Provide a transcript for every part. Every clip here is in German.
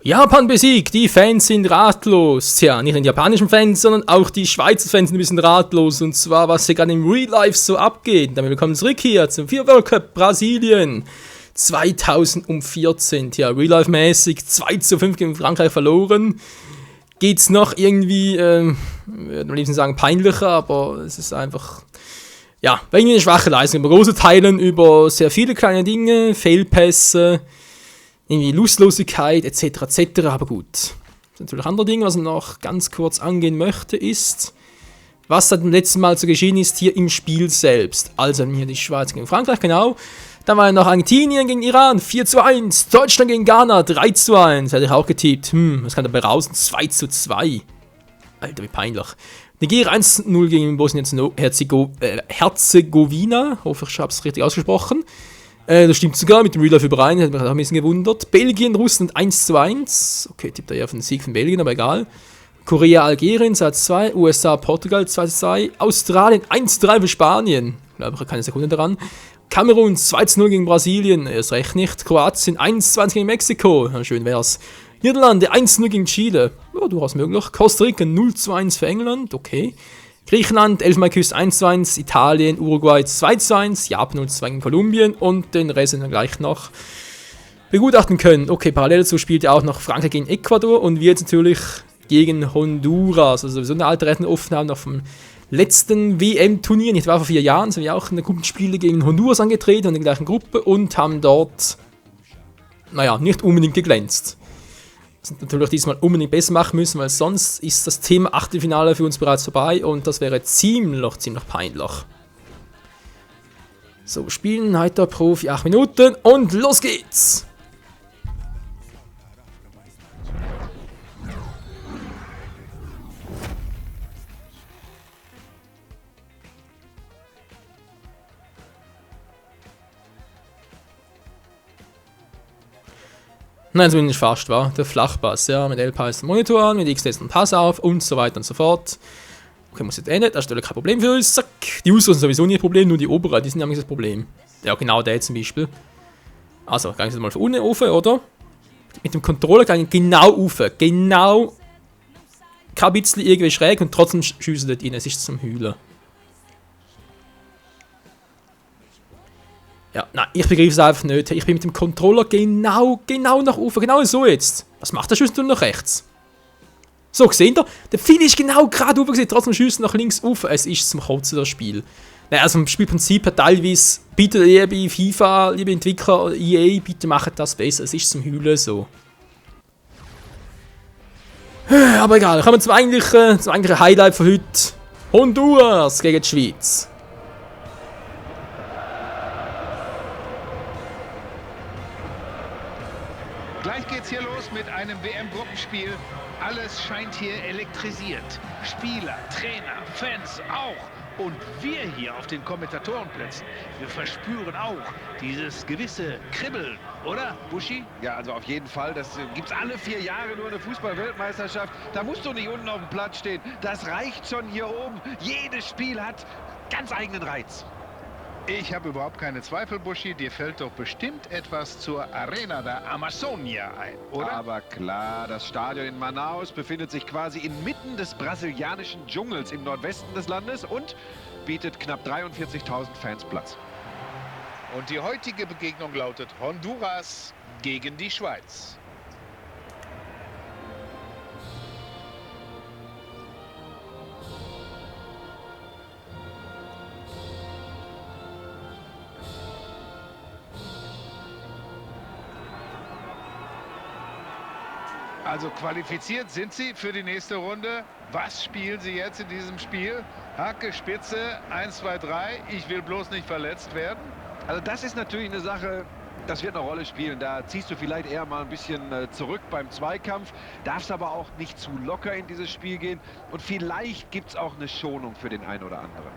Japan besiegt, die Fans sind ratlos. Tja, nicht nur die japanischen Fans, sondern auch die Schweizer Fans sind ein bisschen ratlos. Und zwar, was hier gerade im Real Life so abgeht. Damit willkommen zurück hier zum FIFA World Cup Brasilien 2014. Tja, Real Life mäßig 2:5 gegen Frankreich verloren. Geht's noch irgendwie, würde am liebsten sagen peinlicher, aber es ist einfach, ja, irgendwie eine schwache Leistung. Über große Teilen, über sehr viele kleine Dinge, Fehlpässe, irgendwie Lustlosigkeit etc. etc. Aber gut. Natürlich andere Dinge, was ich noch ganz kurz angehen möchte, ist, was seit dem letzten Mal so geschehen ist hier im Spiel selbst. Also hier die Schweiz gegen Frankreich, genau. Dann war ja noch Argentinien gegen Iran, 4:1. Deutschland gegen Ghana, 3:1. Hätte ich auch getippt. Was kann dabei raus? 2:2. Alter, wie peinlich. Nigeria 1:0 gegen Bosnien-Herzegowina. Hoffe, ich habe es richtig ausgesprochen. Das stimmt sogar mit dem Real Life überein, hat mich auch ein bisschen gewundert. Belgien, Russland 1:1. Okay, tippt er ja auf den Sieg von Belgien, aber egal. Korea, Algerien 2:2. USA, Portugal 2:2. Australien 1:3 für Spanien. Glaube ich, keine Sekunde daran. Kamerun 2:0 gegen Brasilien, erst recht nicht. Kroatien 1:20 gegen Mexiko, ja, schön wär's. Niederlande 1:0 gegen Chile, ja, durchaus möglich. Costa Rica 0:1 für England, okay. Griechenland, Elfenbeinküste 1:1, Italien, Uruguay 2:1, Japan 0:2 gegen Kolumbien und den Rest dann gleich noch begutachten können. Okay, parallel dazu spielt ja auch noch Frankreich gegen Ecuador und wir jetzt natürlich gegen Honduras. Also sowieso eine alte Rettenaufnahme noch vom letzten WM-Turnier, nicht wahr, vor 4 Jahren, sind wir auch in der Gruppenspiele gegen Honduras angetreten, in der gleichen Gruppe und haben dort, naja, nicht unbedingt geglänzt. Das sind natürlich diesmal unbedingt besser machen müssen, weil sonst ist das Thema Achtelfinale für uns bereits vorbei und das wäre ziemlich peinlich. So, spielen heute Profi 8 Minuten und los geht's! Nein, zumindest fast, war der Flachpass, ja, mit L heißt Monitor an, mit X lässt einen Pass auf und so weiter und so fort. Okay, muss jetzt enden, das ist natürlich kein Problem für uns, zack. Die Außen sind sowieso nie ein Problem, nur die oberen, die sind nämlich das Problem. Ja, genau der zum Beispiel. Also, gehen wir jetzt mal von unten rauf, oder? Mit dem Controller gehen wir genau rauf, genau, kein bisschen irgendwie schräg und trotzdem schiessen dort rein, es ist zum Heulen. Ja, nein, ich begreife es einfach nicht. Ich bin mit dem Controller genau nach oben, genau so jetzt. Was macht der Schuss nach rechts? So, seht ihr? Der Pfeil ist genau gerade oben gesehen, trotzdem schießt nach links auf. Es ist zum Kotzen, das Spiel. Nein, also im Spielprinzip her teilweise, bitte liebe FIFA, liebe Entwickler, EA, bitte macht das besser. Es ist zum Heulen so. Aber egal, kommen wir zum eigentlichen Highlight von heute. Honduras gegen die Schweiz. Gleich geht's hier los mit einem WM-Gruppenspiel. Alles scheint hier elektrisiert. Spieler, Trainer, Fans auch. Und wir hier auf den Kommentatorenplätzen, wir verspüren auch dieses gewisse Kribbeln, oder, Buschi? Ja, also auf jeden Fall. Das gibt's alle 4 Jahre nur eine Fußball-Weltmeisterschaft. Da musst du nicht unten auf dem Platz stehen. Das reicht schon hier oben. Jedes Spiel hat ganz eigenen Reiz. Ich habe überhaupt keine Zweifel, Buschi. Dir fällt doch bestimmt etwas zur Arena da Amazonia ein, oder? Aber klar, das Stadion in Manaus befindet sich quasi inmitten des brasilianischen Dschungels im Nordwesten des Landes und bietet knapp 43.000 Fans Platz. Und die heutige Begegnung lautet Honduras gegen die Schweiz. Also qualifiziert sind sie für die nächste Runde. Was spielen sie jetzt in diesem Spiel? Hacke, Spitze, 1, 2, 3. Ich will bloß nicht verletzt werden. Also das ist natürlich eine Sache, das wird eine Rolle spielen. Da ziehst du vielleicht eher mal ein bisschen zurück beim Zweikampf. Darfst aber auch nicht zu locker in dieses Spiel gehen. Und vielleicht gibt es auch eine Schonung für den einen oder anderen.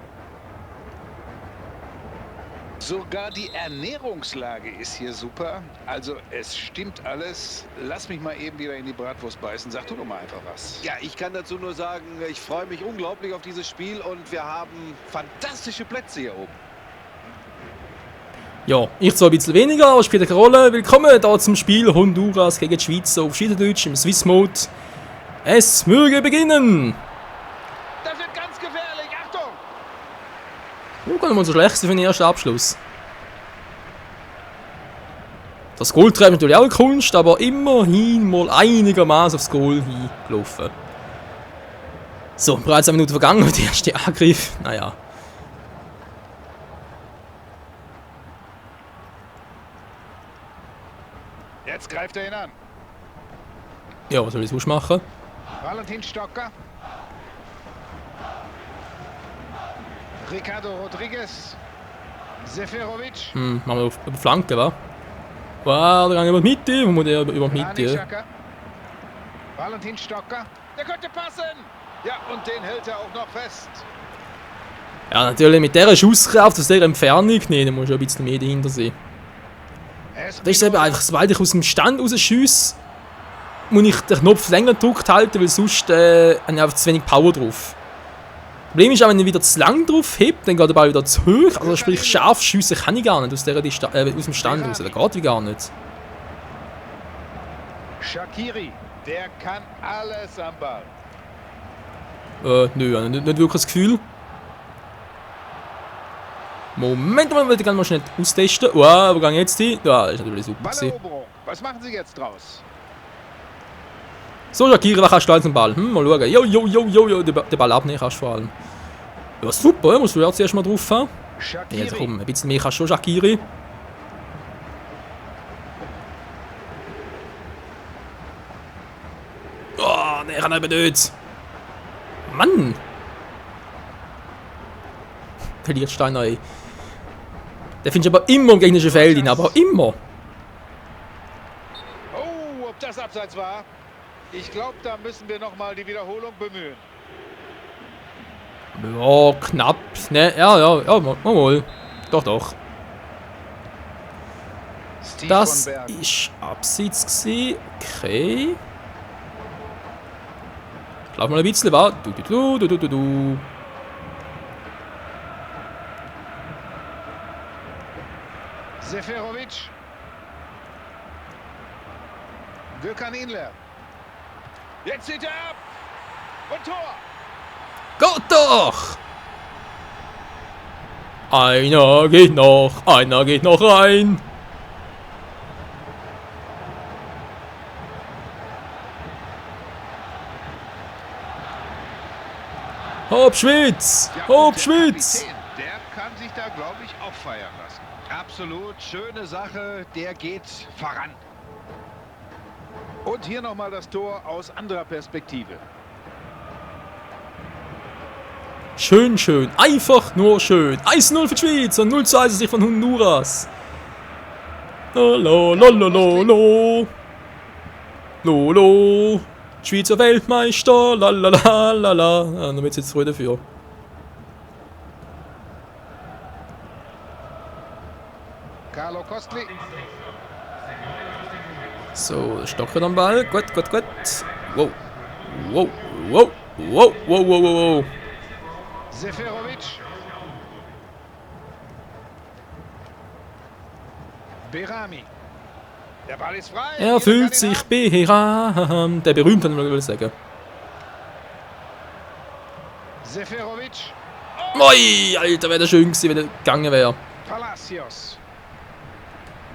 Sogar die Ernährungslage ist hier super. Also es stimmt alles. Lass mich mal eben wieder in die Bratwurst beißen. Sag du doch mal einfach was. Ja, ich kann dazu nur sagen, ich freue mich unglaublich auf dieses Spiel und wir haben fantastische Plätze hier oben. Ja, ich zwar ein bisschen weniger, aber spielt keine Rolle. Willkommen hier zum Spiel Honduras gegen die Schweiz auf Schweizerdeutsch im Swiss Mode. Es möge beginnen! Das wird ganz gefährlich. Achtung! Gar nicht mal so schlecht für den ersten Abschluss. Das Goal treibt natürlich auch Kunst, aber immerhin mal einigermaßen aufs Goal hingelaufen. So, bereits 1 Minute vergangen und der erste Angriff. Naja. Jetzt greift er ihn an. Ja, was soll ich sonst machen? Valentin Stocker. Ricardo Rodriguez. Seferovic. Machen wir auf die Flanke, wa? Wow, da geht über die Mitte. Wo muss der über die Granit Mitte? Xhaka. Valentin Stocker. Der könnte passen. Ja, und den hält er auch noch fest. Ja, natürlich mit dieser Schusskraft aus dieser Entfernung. Nee, da muss schon ein bisschen mehr dahinter sein. Das ist eben einfach, sobald ich aus dem Stand rausschiesse, muss ich den Knopf länger gedrückt halten, weil sonst habe ich einfach zu wenig Power drauf. Das Problem ist auch, wenn ich wieder zu lang drauf heb, dann geht der Ball wieder zu hoch. Also sprich, scharf schiessen kann ich gar nicht aus dem Stand raus. Das geht wie gar nicht. Shaqiri, der kann alles am Ball. Nö, nicht wirklich das Gefühl. Moment mal, ich kann mal schnell austesten. Wow, wo gehe ich jetzt hin? Ja, das ist natürlich super gewesen. Balleroberung. Was machen Sie jetzt draus? So, Shaqiri, was kannst du als den Ball? Mal schauen. Jo, den Ball abnehmen kannst du vor allem. Ja, super, ja, musst du ja zuerst mal drauf haben. Ja, jetzt komm, ein bisschen mehr kannst du schon, Shaqiri. Oh, der kann eben nicht. Mann! Verliert Steiner, ey. Der findest du aber immer im gegnerischen Feld hin, aber immer. Oh, ob das abseits war? Ich glaube, da müssen wir nochmal die Wiederholung bemühen. Ja, knapp. Ne, ja, mal. Doch. Steve Das von Bergen. ist abseits gewesen. Okay. Ich glaube mal ein bisschen, wa? Du. Seferovic. Gökhan Inler. Jetzt zieht er ab. Und Tor. Gott doch! Einer geht noch rein. Hopp Schwitz! Ja, Hopp und der Schwitz! Kapitän, der kann sich da, glaube ich, auch feiern lassen. Absolut, schöne Sache, der geht voran. Und hier nochmal das Tor aus anderer Perspektive. Schön. Einfach nur schön. 1-0 für die Schweiz und 0-2 sich von Honduras. Lolo. Schweizer Weltmeister. Lalalala. Ja, dann wird's jetzt früh dafür. Carlo Kostli. So, der Stocker am Ball. Gut. Wow. Seferovic. Berami. Der Ball ist frei. Er fühlt sich Behram. Der berühmte, kann man sagen. Seferovic. Oi, Alter, wäre das schön gewesen, wenn er gegangen wäre. Palacios.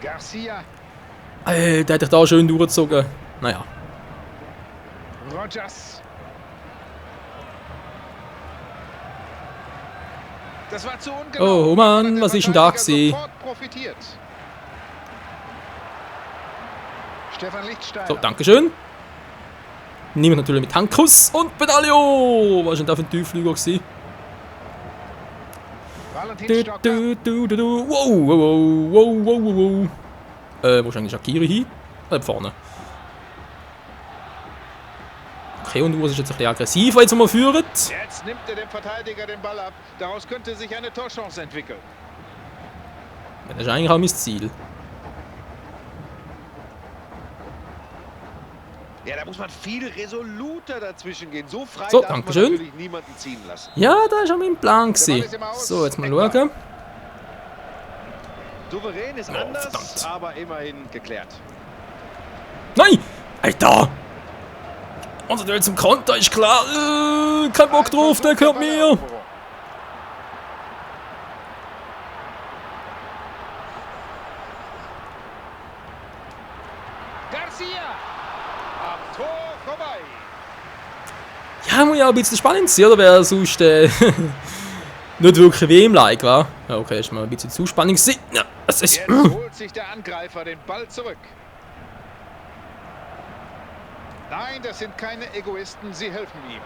Garcia. Alter, hätte ich da schön durchgezogen. Naja. Rogers. Das war zu ungenau. Oh Mann, Hat der was ist denn da Verteidiger gewesen? sofort profitiert. Stefan Lichtsteiner. So, dankeschön. Niemand natürlich mit Handkuss und Medaillon. Was war denn da für ein Tiefflüger gewesen? Valentin Stocker. Wow. Wo ist eigentlich Shaqiri hin? Vorne. Okay, und Urs ist jetzt ein bisschen aggressiver, jetzt mal führen. Jetzt nimmt er dem Verteidiger den Ball ab. Daraus könnte sich eine Torchance entwickeln. Das ist eigentlich auch mein Ziel. Ja, da muss man viel resoluter dazwischen gehen. So frei So, darf man dankeschön. natürlich niemanden ziehen lassen. Ja, da ist auch mein Plan Der Ball gewesen. ist im Aus. So, jetzt mal Eckball. schauen. Souverän ist Oh, anders, verdammt. aber immerhin geklärt. Nein! Alter! Unser Duell zum Konter ist klar. Kein Bock drauf, der gehört mir. Garcia. Am Tor vorbei. Ja, muss ja auch ein bisschen spannend sein, oder wäre sonst nicht wirklich WM-like, wa? Ja, okay, ist mal ein bisschen zu spannend gewesen. Ja, das ist... Jetzt holt sich der Angreifer den Ball zurück. Nein, das sind keine Egoisten, sie helfen ihm.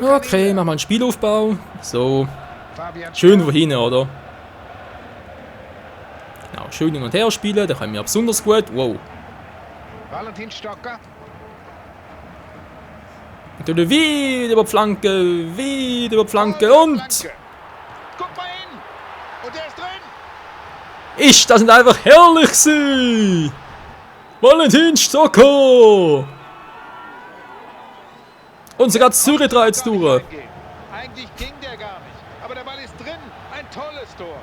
Okay, machen wir einen Spielaufbau. So, Fabian schön Schär. wohin, oder? Genau, schön hin und her spielen, da können wir besonders gut. Wow. Valentin Stocker. Natürlich wieder über die Flanke, und... Flanke. Guck mal hin. Und der ist drin. Das sind einfach herrlich gewesen. Valentin Stocker. Und sogar Zürich dreht es durch. Eigentlich ging der gar nicht. Aber der Ball ist drin. Ein tolles Tor.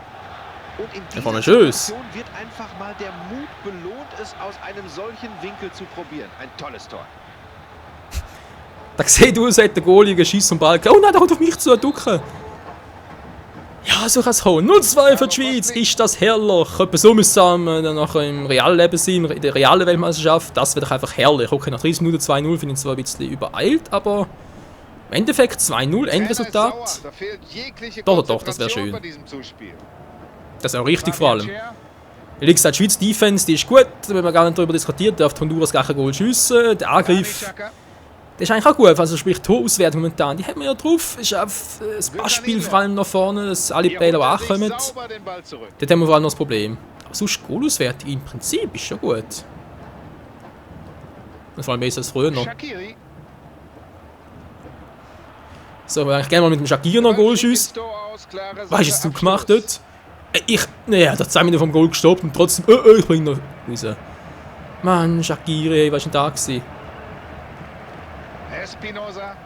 Und in Ja, von dieser der Tschüss. Situation wird einfach mal der Mut belohnt, es aus einem solchen Winkel zu probieren. Ein tolles Tor. Da sieht aus, hat der Goalie geschissen und Ball. Oh nein, der kommt auf mich zu, ducken. Ja, so kann es kommen. 0-2 für die Schweiz. Ist das herrlich. Etwa so müssen wir dann nachher im realen Leben sein, in der realen Weltmeisterschaft. Das wäre doch einfach herrlich. Okay, nach 30 Minuten 2-0 finde ich zwar ein bisschen übereilt, aber im Endeffekt 2-0, Endresultat. Da fehlt jegliche Doch, das wäre Konzentration schön. bei diesem Zuspiel. Das ist auch richtig vor allem. Fabian Schär. Wie gesagt, die Schweiz Defense, die ist gut, wenn man gar nicht darüber diskutiert, darf Honduras gar kein Goal schiessen. Der Angriff, Granit Xhaka. der ist eigentlich auch gut, also sprich Torauswertung momentan, die hat man ja drauf. Ist auch das Passspiel vor allem nach vorne, dass alle Hier Bälle holt er auch sich ankommen. sauber den Ball zurück. Dort haben wir vor allem noch das Problem. Aber sonst Goalauswertung im Prinzip ist schon gut. Vor allem besser als früher noch. Shaqiri. So, ich würde eigentlich gerne mal mit dem Shaqiri noch ein Goal schiessen. Was hast du gemacht dort? Naja, der 10 Minuten vom Goal gestoppt und trotzdem, ich bring noch raus. Mann, Shaqiri, was war denn da gewesen? Espinosa.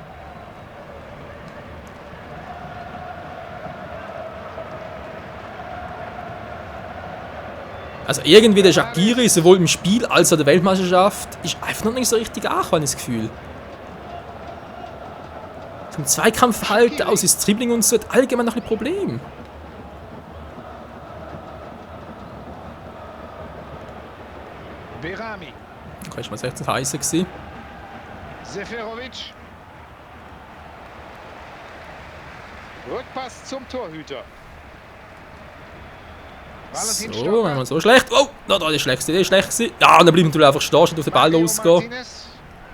Also irgendwie der Shaqiri, sowohl im Spiel als auch der Weltmeisterschaft, ist einfach noch nicht so richtig angekommen, das Gefühl. Vom Zweikampfverhalten aus ist Dribbling und so hat allgemein noch ein Problem. Berami. Okay, ist mal 16 heißer gewesen. Seferovic. Rückpass zum Torhüter. Valentin So, Stocker. wenn man so schlecht. Oh, da ist schlecht gewesen. Ja, und dann bleibt natürlich einfach stehen, statt auf den Ball Mario losgehen. Martinez.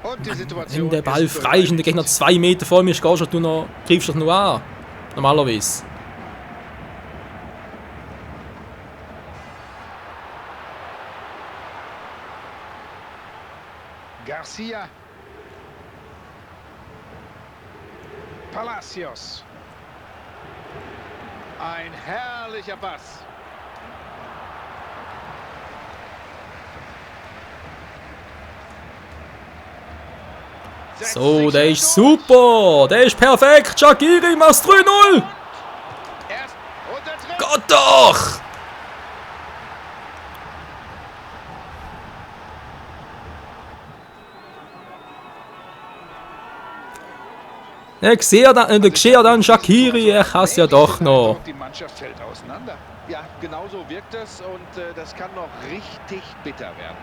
Und die Situation Wenn der Ball ist frei ist und der bereinigt. Gegner 2 Meter vor mir ist, gehst du noch, greifst du dich noch an. Normalerweise. Garcia. Palacios. Ein herrlicher Pass. Setzt So, sich der schnell ist durch. super. Der ist perfekt. Shaqiri, mach's 3-0. Erst und der Tritt. Gott doch. Der sehe dann Shaqiri, er kann es ja doch noch. Die Mannschaft fällt auseinander. Ja, genau so wirkt es und das kann noch richtig bitter werden.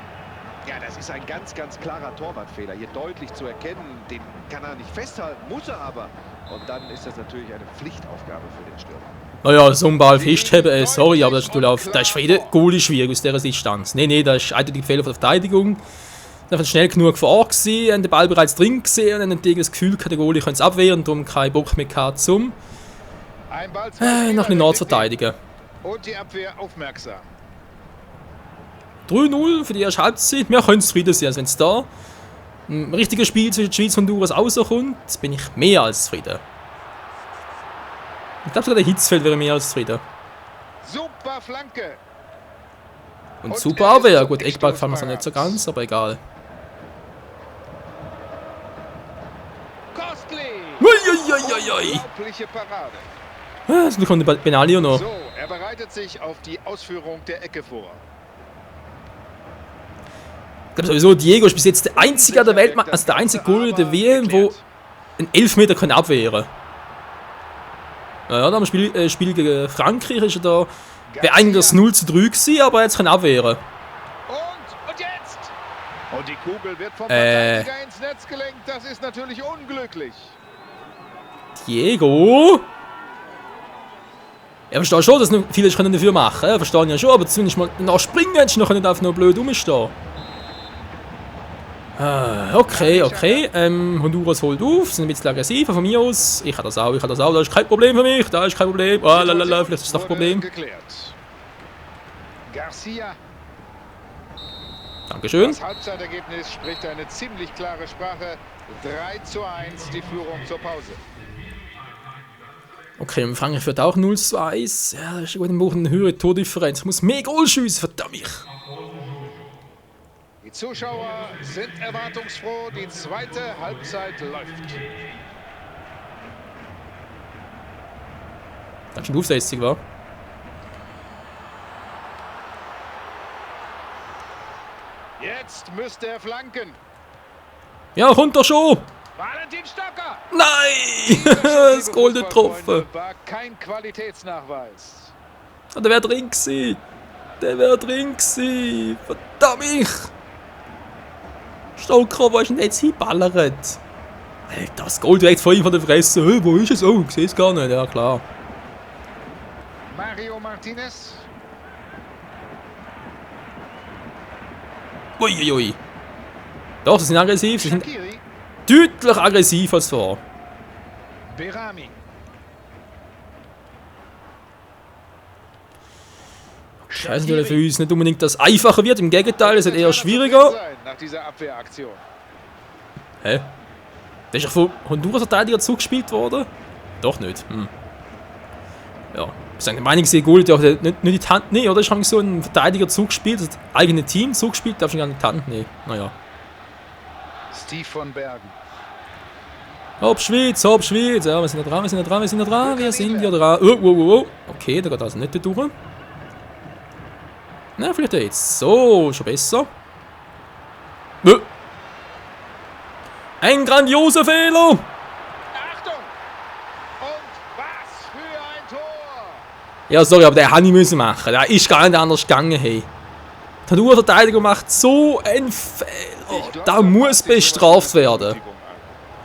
Ja, das ist ein ganz, ganz klarer Torwartfehler. Hier deutlich zu erkennen, den kann er nicht festhalten, muss er aber. Und dann ist das natürlich eine Pflichtaufgabe für den Stürmer. Naja, so einen Ball festheben, sorry, aber das ist natürlich das ist für jeden Goalie schwierig aus dieser Distanz. Nee, das ist eindeutig Fehler von der Verteidigung. Einfach schnell genug vor Ort gewesen, haben den Ball bereits drin gesehen und haben das Gefühl gehabt, der Goalie könnte es abwehren und darum keinen Bock mehr gehabt zum Ein Ball, noch ein bisschen nachzuverteidigen. Und die Abwehr aufmerksam. 3-0 für die erste Halbzeit. Wir können zufrieden sein, also wenn es da ein richtiges Spiel zwischen Schweiz und Honduras rauskommt, bin ich mehr als zufrieden. Ich glaube sogar der Hitzfeld wäre mehr als zufrieden. Super Flanke. Und Und super er ist Abwehr. zum Gut, Eckball gefallen mir so nicht so Eckstoß ganz, aber egal. Costly. Uiuiuiui. ui. Unglaubliche Parade. Das ist noch Benaglio noch. So, er bereitet sich auf die Ausführung der Ecke vor. Ich glaube sowieso, Diego ist bis jetzt der einzige der Welt, also der einzige Goalie der WM, wo einen Elfmeter kann abwehren kann. Ja, da am Spiel gegen Frankreich ist er da, wäre eigentlich das 0:3 gewesen, aber jetzt kann er abwehren. Und jetzt! Und die Kugel wird vom Verteidiger ins Netz gelenkt. Das ist natürlich unglücklich. Diego? Ja, verstehe schon, dass noch viele können dafür machen können. Verstehe ich ja schon, aber zumindest mal nach springen hättest du noch nicht einfach nur blöd rumstehen. Okay. Honduras holt auf, sind ein bisschen aggressiver von mir aus. Ich habe das auch, da ist kein Problem für mich, da ist kein Problem. Oh, lalala, vielleicht ist das doch ein Problem. Garcia. Dankeschön. Das Halbzeitergebnis spricht eine ziemlich klare Sprache. 3:1 die Führung zur Pause. Okay, und Frankreich führt auch 0:1. Ja, das ist gut, wir brauchen eine höhere Tordifferenz. Ich muss mehr Goal schiessen, verdammt mich. Die Zuschauer sind erwartungsfroh. Die zweite Halbzeit läuft. Ganz schön aufsätzig, war. Jetzt müsste er flanken. Ja, kommt doch schon! Valentin Stocker! Nein! Das Goal nicht getroffen. War kein Qualitätsnachweis. Der wäre drin gewesen. Verdammt mich! Stocker, wo ist denn jetzt hingeballert? Alter, das Goal direkt vor ihm von der Fresse. Hey, wo ist es? Oh, ich sehe es gar nicht. Ja, klar. Mario Martinez. Uiuiui. Doch, sie sind aggressiv. Sie sind Shaqiri. deutlich aggressiver als vor. Berami. Ich weiß natürlich für uns nicht unbedingt, dass es einfacher wird. Im Gegenteil, es wird eher schwieriger. Nach dieser Abwehraktion. Hä? Der ist doch von Honduras-Verteidiger zugespielt worden? Doch nicht. Ja. Ich sage, die Meinung ist, Goal ja nicht in die Hand nehmen, oder? Ist so ein Verteidiger zugespielt, das eigene Team zugespielt, darfst du gar nicht in die Hand nehmen. Naja. Steve von Bergen. Hopp Schweiz. Ja, wir sind ja dran. Oh. Okay, da geht also nicht durch. Na, vielleicht jetzt. So, schon besser. Ein grandioser Fehler! Achtung! Und was für ein Tor! Ja, sorry, aber den hätte ich müssen machen. Der ist gar nicht anders gegangen, hey. Die Honduras-Verteidigung macht so einen Fehler. Da muss bestraft werden.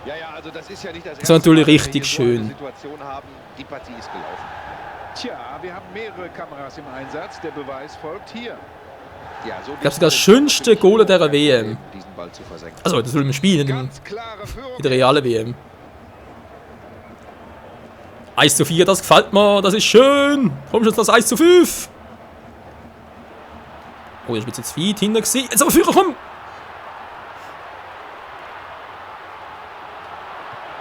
Ja, also das ist ja nicht das ist natürlich Mal, dass wir richtig hier so eine schön. Situation haben. Die Partie ist gelaufen. Tja, wir haben mehrere Kameras im Einsatz. Der Beweis folgt hier. Ja, so Ich glaube, sogar das schönste Goal der WM. diesen Ball zu versenken. Also, das will im Spiel, nicht Ganz klare Führung. in der realen WM. 1:4, das gefällt mir, das ist schön. Komm schon, das 1:5. Oh, ich bin jetzt zu weit hinten gewesen. Jetzt aber Führer, komm!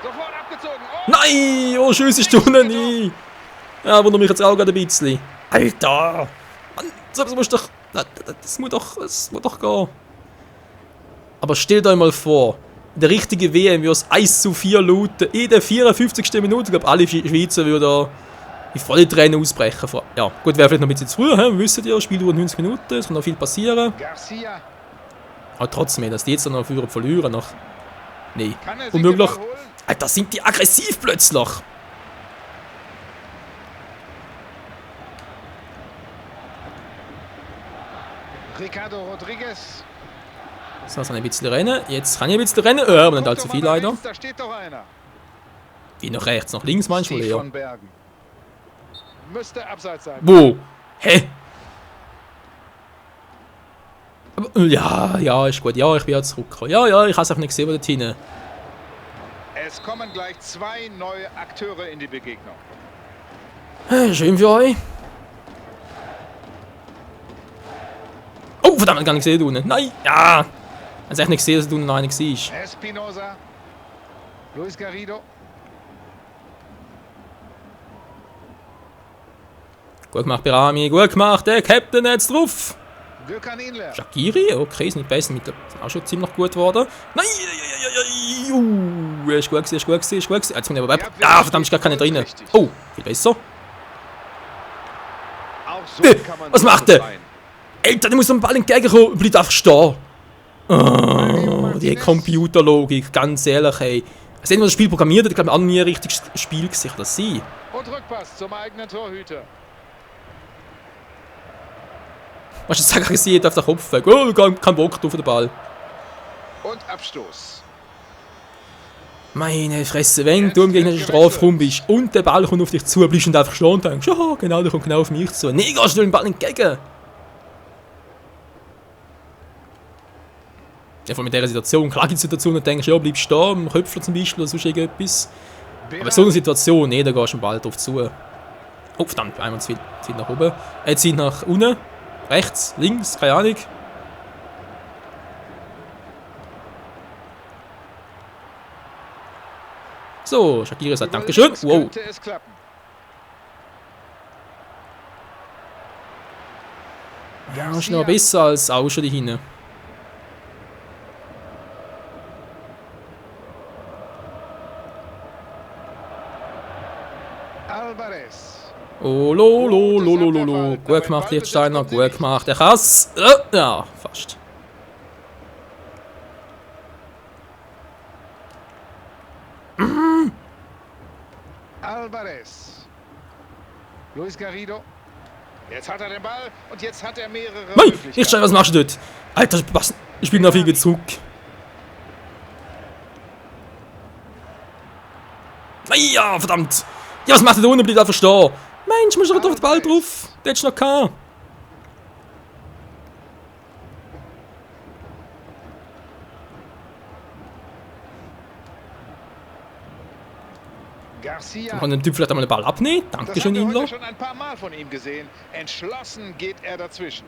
Sofort abgezogen. Oh, Nein! Oh, Schuss ist unten nie. Ja, wundert mich jetzt auch gerade ein bisschen. Alter! Mann, das muss doch... Das muss doch gehen. Aber stellt euch mal vor, in der richtigen WM würde es 1:4 lauten. In der 54. Minute, ich glaube, alle Schweizer würden in volle Tränen ausbrechen. Ja, gut, wäre vielleicht noch ein bisschen zu früh, wir wissen ja, Spiel dauert 90 Minuten, es kann noch viel passieren. Garcia. Aber trotzdem, dass die jetzt noch verlieren, noch... Nein, Kann er sich unmöglich. den Ball holen? Alter, sind die aggressiv plötzlich! Ricardo Rodriguez. So, jetzt kann ich ein bisschen rennen. Jetzt kann ich ein bisschen rennen. Aber nicht allzu viel leider. Da steht doch einer. Wie nach rechts, nach links manchmal Steve eher. von Bergen. Müsste abseits sein. Wo? Hä? Aber, ja, ist gut. Ja, ich bin ja zurückgekommen. Ja, ich habe es einfach nicht gesehen, wo dort hinten. Es kommen gleich zwei neue Akteure in die Begegnung. Schön für euch. Oh, verdammt, ich gar nicht gesehen, du unten. Nein, ja. Ich habe echt nicht gesehen, dass du unten noch einer war. Espinosa. Luis Garrido. Gut gemacht, Berami. Gut gemacht. Der Captain jetzt drauf. Shaqiri, okay, ist nicht besser. Mit auch schon ziemlich gut geworden. Nein! Ist gut gewesen, ist gut gewesen, ist gut gewesen. Jetzt muss ich aber... Ah, verdammt, ist gar keine drin. Oh, viel besser. Was macht der? Alter, der muss am Ball entgegenkommen und bleibt einfach stehen. Oh, die Computerlogik, ganz ehrlich, ey. Also entweder das Spiel programmiert, ich glaube, auch nie ein richtiges Spiel gesehen. Das sein. Und Rückpass zum eigenen Torhüter. Was ist das? Ich sehe auf den Kopf weg. Oh, kein Bock drauf, den Ball. Und Abstoß. Meine Fresse, wenn du im gegnerischen Strafraum bist und der Ball kommt auf dich zu, bleibst du einfach stehen und denkst, ja, genau, der kommt genau auf mich zu. Nee, gehst du dem Ball entgegen. Ja, vor allem in dieser Situation, klar gibt es Situationen, da denkst du, ja, bleibst stehen, am Köpfler zum Beispiel oder sonst irgendetwas. Aber in so einer Situation, nee, da gehst du dem Ball drauf zu. Oh, verdammt, einmal zu viel nach oben. Zieht nach unten. Rechts, links, keine Ahnung. So, Shaqiri sagt Dankeschön. Wow. Ja, ist noch besser als auch schon die hinten. Alvarez. Oh, lo. Gut gemacht, Lichtsteiner. Gut gemacht. Er kann's. Ja, fast. Alvarez. Luis Garrido. Jetzt hat er den Ball und jetzt hat er mehrere Nein, Lichtsteiner, was machst du dort? Alter, ich bin auf ihn zurück. Nein, ja, verdammt. Ja, was macht er da unten? Bleibt einfach stehen. Mensch, musst du doch auf den Ball drauf. Den hättest du noch gehabt. Garcia. Kann den Typ vielleicht einmal den Ball abnehmen? Dankeschön, Indler. Indler. Schon ein paar Mal von ihm gesehen. Entschlossen geht er dazwischen.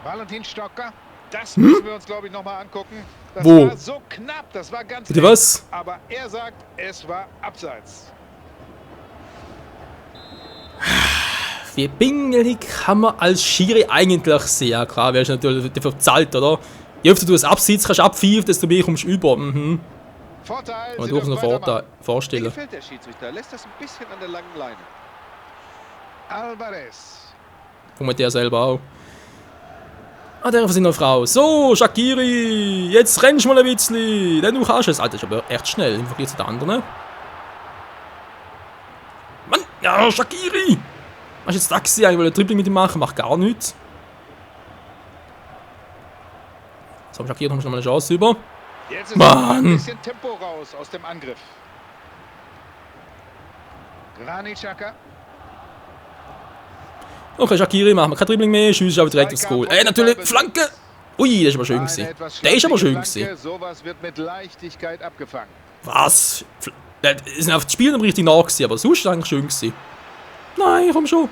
Valentin Stocker. Das müssen wir uns, glaube ich, nochmal angucken. Das Wo? war so knapp, das war ganz Bitte eng. was? Aber er sagt, es war abseits. Wie pingelig kann man als Schiri eigentlich sehen? Ja, klar, wärst du natürlich dafür bezahlt, oder? Je öfter du es absitzt, kannst du abpfeifen, desto mehr kommst du über. Mhm. Vorteil, Aber Sie durchaus dürfen noch weitermachen. vorstellen. Gefällt der Schiedsrichter, lässt das ein bisschen an der langen Leine. Alvarez. Kommt der selber auch. Ah, der ist noch Frau. So, Shaqiri, jetzt rennst du mal ein bisschen. Denn du kannst es. Alter, ist aber echt schnell im Vergleich zu den anderen. Mann, ja, Shaqiri! Hast jetzt Taxi, ich will ein Dribbling mit ihm machen, macht gar nichts. So, Shaqiri, kommst du noch mal eine Chance über. Jetzt ist Mann. ein bisschen Tempo raus aus dem Angriff. Granit Xhaka. Okay, Shaqiri, machen wir kein Dribbling mehr, schießt aber direkt aufs Goal. Natürlich, Flanke! Ui, das ist aber schön gewesen. Der ist aber schön gewesen. Sowas wird mit Leichtigkeit abgefangen. Was? Das ist auf das Spiel nicht richtig nah gewesen, aber sonst ist es eigentlich schön gewesen. Nein, komm schon.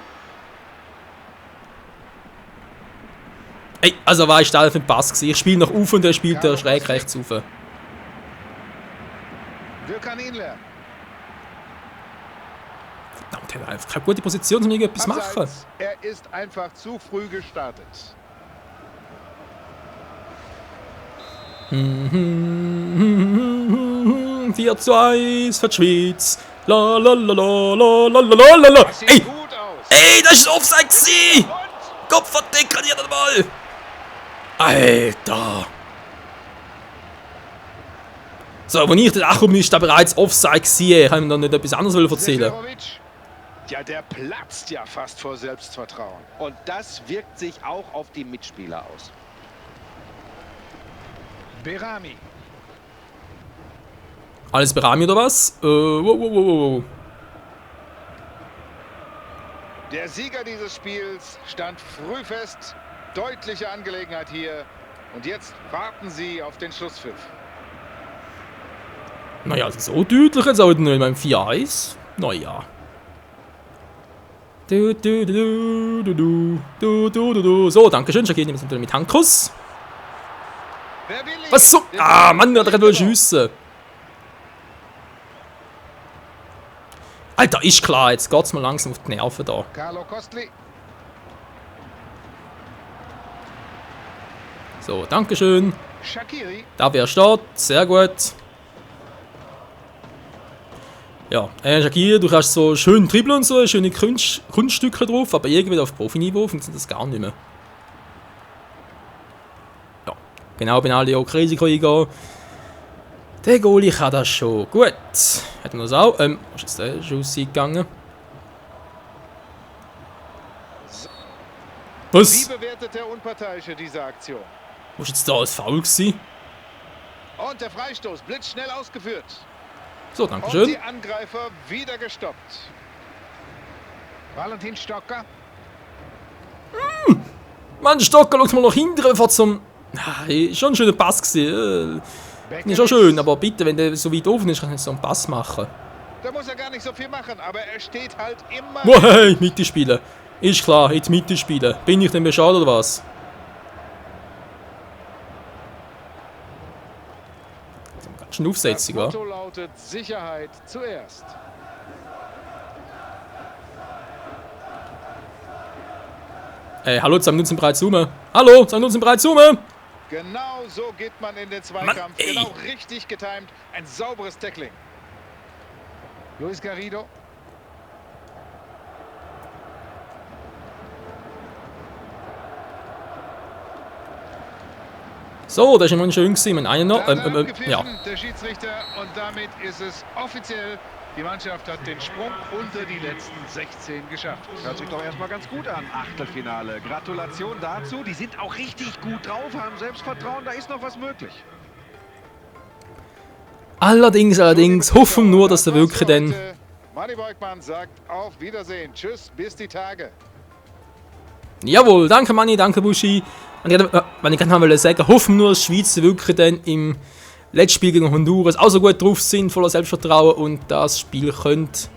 Ey, also war ich da auf den Pass gewesen. Ich spiele nach auf und er spielt der schräg rechts auf. Gökhan Inler. Verdammt, er hat einfach keine gute Position, um irgendetwas zu machen. Abseits. Er ist einfach zu früh gestartet. 4:1 für die Schweiz. La la la la la la la la la. Das sieht Ey, gut aus. ey, das ist Offside gewesen. Kopfverdeck radiert den Ball. Alter. So, wo ich den Achum ist, da bereits Offside gewesen. Ich kann ihm noch nicht etwas anderes erzählen. Seferovic. Ja, der platzt ja fast vor Selbstvertrauen. Und das wirkt sich auch auf die Mitspieler aus. Berami. Alles Berami oder was? Wow. Der Sieger dieses Spiels stand früh fest. Deutliche Angelegenheit hier. Und jetzt warten sie auf den Schlusspfiff. Naja, also so deutlich jetzt auch nicht beim 4:1. Naja. So, danke schön. Shaqiri nimmt mit Handkuss. Wer will ihn? Was so? Ah, Mann, der hat gerade schiessen. Alter, ist klar, jetzt geht's mal langsam auf die Nerven da. Carlo Kostli. So, dankeschön. Shaqiri. Da wäre Start, sehr gut. Ja, Shaqiri, du kannst so schön dribbeln und so, schöne Kunststücke drauf, aber irgendwie auf Profiniveau funktioniert das gar nicht mehr. Ja, genau, Benaglio, Risiko eingehen. Der Goalie kann das schon. Gut. Hat er noch das auch? Wo ist jetzt der Schuss eingegangen? Was? Wie bewertet der Unparteiische diese Aktion? Wo ist jetzt da als Foul gewesen? Und der Freistoß, blitzschnell ausgeführt. So, Und dankeschön. die Angreifer wieder gestoppt. Valentin Stocker. Mann, Stocker, schau mal nach hinten, fährt zum... Schon ein schöner Pass gewesen. Ist schon schön, aber bitte, wenn der so weit offen ist, kann ich so einen Pass machen. Da muss er gar nicht so viel machen, aber er steht halt immer... Wow, hey, Mitte spielen. Ist klar, jetzt Mitte spielen. Bin ich denn bescheuert oder was? Ganz schön Aufsetzung, Das wa? Motto lautet Sicherheit zuerst. Hallo, 2 Minuten sind bereits rum. Hallo, 2 Minuten sind bereits rum. Genau so geht man in den Mann, Zweikampf. ey. Genau richtig getimt. Ein sauberes Tackling. Luis Garrido. So, das ist immer schön gewesen. Mein einer noch. Ja. Der Schiedsrichter, und damit ist es offiziell. Die Mannschaft hat den Sprung unter die letzten 16 geschafft. Hört sich doch erstmal ganz gut an, Achtelfinale. Gratulation dazu, die sind auch richtig gut drauf, haben Selbstvertrauen, da ist noch was möglich. Allerdings, hoffen nur, dass der wirklich denn... Manni Beugmann sagt auf Wiedersehen. Tschüss, bis die Tage. Jawohl, danke Manni, danke Buschi. Und wenn ich gerade mal sagen, hoffen nur, dass die Schweizer wirklich dann im letzten Spiel gegen Honduras auch so gut drauf sind, voller Selbstvertrauen und das Spiel könnt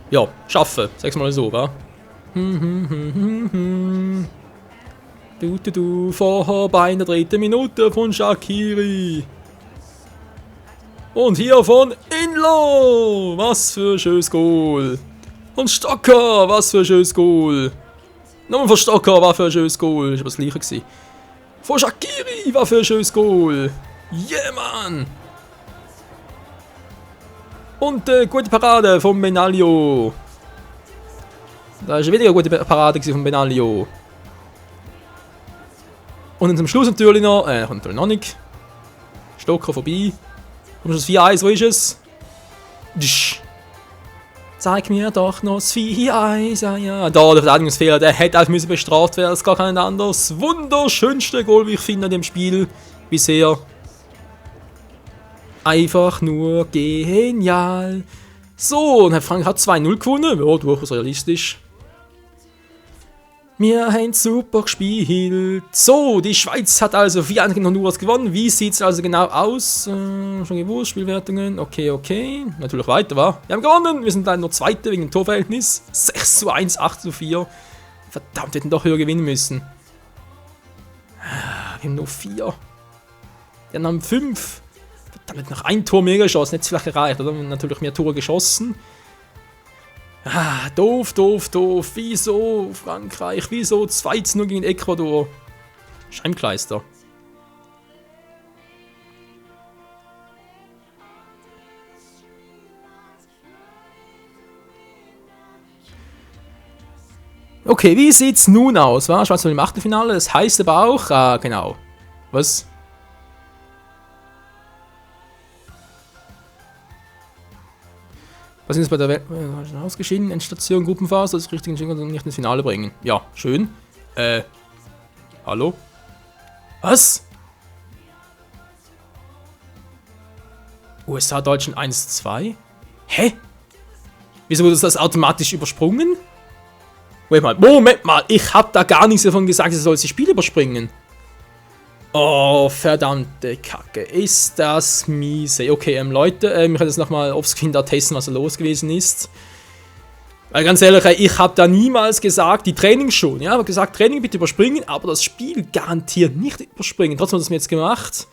ja, schaffen, sag's mal so, wa? Vorher bei der 3. Minute von Shaqiri. Und hier von Inlo, was für ein schönes Goal. Und Stocker, was für ein schönes Goal. Nochmal von Stocker, was für ein schönes Goal. Ist aber das gleiche gewesen. Von Shaqiri, was für ein schönes Goal. Yeah, Mann! Und gute Parade von Benaglio. Da ist wieder eine gute Parade von Benaglio. Und dann zum Schluss natürlich noch, kommt natürlich noch nicht. Stocker vorbei. Und das 4-1, wo ist es? Dsch. Zeig mir doch noch das 4-1, ja. Da, der Verteidigungsfehler, der hätte auch bestraft werden, es gar kein anderes. Wunderschönste Goal, wie ich finde, in dem Spiel bisher. Einfach nur genial. So, und Frankreich hat 2-0 gewonnen. Ja, durchaus realistisch. Wir haben super gespielt. So, die Schweiz hat also 4-1 gegen Honduras gewonnen. Wie sieht es also genau aus? Schon gewusst, Spielwertungen. Okay. Natürlich weiter, wa? Wir haben gewonnen. Wir sind dann noch Zweite wegen dem Torverhältnis. 6:1, 8:4. Verdammt, wir hätten doch höher gewinnen müssen. Wir haben nur 4. Wir haben 5. Verdammt, noch ein Tor mehr geschossen. Jetzt vielleicht gereicht, oder? Wir haben natürlich mehr Tore geschossen. Doof. Wieso Frankreich? Wieso 2:0 gegen Ecuador? Scheimkleister. Okay, wie sieht's nun aus? Schweiz im Achtelfinale, das heißt aber auch, genau. Was? Was ist bei der Welt ausgeschieden? Endstation, Gruppenphase, das richtige Entscheidung und nicht ins Finale bringen. Ja, schön. Hallo? Was? USA, Deutschland 1-2? Hä? Wieso wurde das automatisch übersprungen? Moment mal, ich hab da gar nichts davon gesagt, sie soll das Spiel überspringen. Oh, verdammte Kacke. Ist das miese. Okay, Leute, ich werde jetzt nochmal offscreen da testen, was da los gewesen ist. Weil ganz ehrlich, ich habe da niemals gesagt, die Trainings schon. Ja, ich habe gesagt, Training bitte überspringen, aber das Spiel garantiert nicht überspringen. Trotzdem hat es mir jetzt gemacht.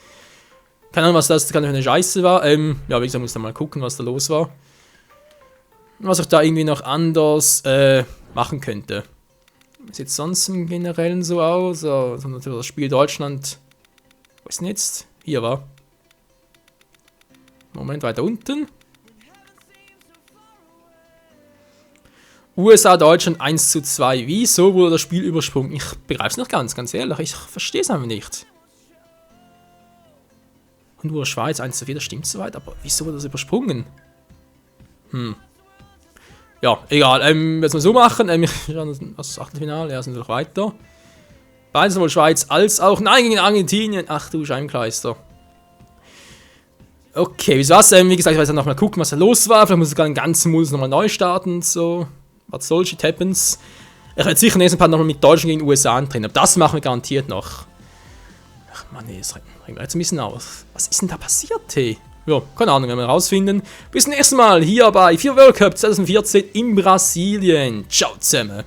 Keine Ahnung, was das für eine Scheiße war. Ja, wie gesagt, muss da mal gucken, was da los war. was ich da irgendwie noch anders machen könnte. Wie sieht es sonst im Generellen so aus? Also natürlich das Spiel Deutschland. Wo ist denn jetzt? Hier war. Moment, weiter unten. USA, Deutschland 1:2. Wieso wurde das Spiel übersprungen? Ich begreife es nicht ganz ehrlich. Ich verstehe es einfach nicht. Und USA, Schweiz 1:4, das stimmt soweit, aber wieso wurde das übersprungen? Ja, egal. Was wir so machen, wir schauen das Achtelfinale, ja, sind wir noch weiter. Beide sowohl Schweiz als auch, nein, gegen Argentinien. Ach du Scheibenkleister. Okay, wieso was? Wie gesagt, ich weiß ja nochmal gucken, was da los war. Vielleicht muss ich gar den ganzen Modus nochmal neu starten. So, was soll shit happens. Ich werde sicher nächsten Part nochmal mit Deutschland gegen USA antreten, aber das machen wir garantiert noch. Ach Mann, nee, das bringt mir jetzt ein bisschen aus. Was ist denn da passiert, hey? Ja, keine Ahnung, werden wir rausfinden. Bis zum nächsten Mal hier bei FIFA World Cup 2014 in Brasilien. Ciao zusammen.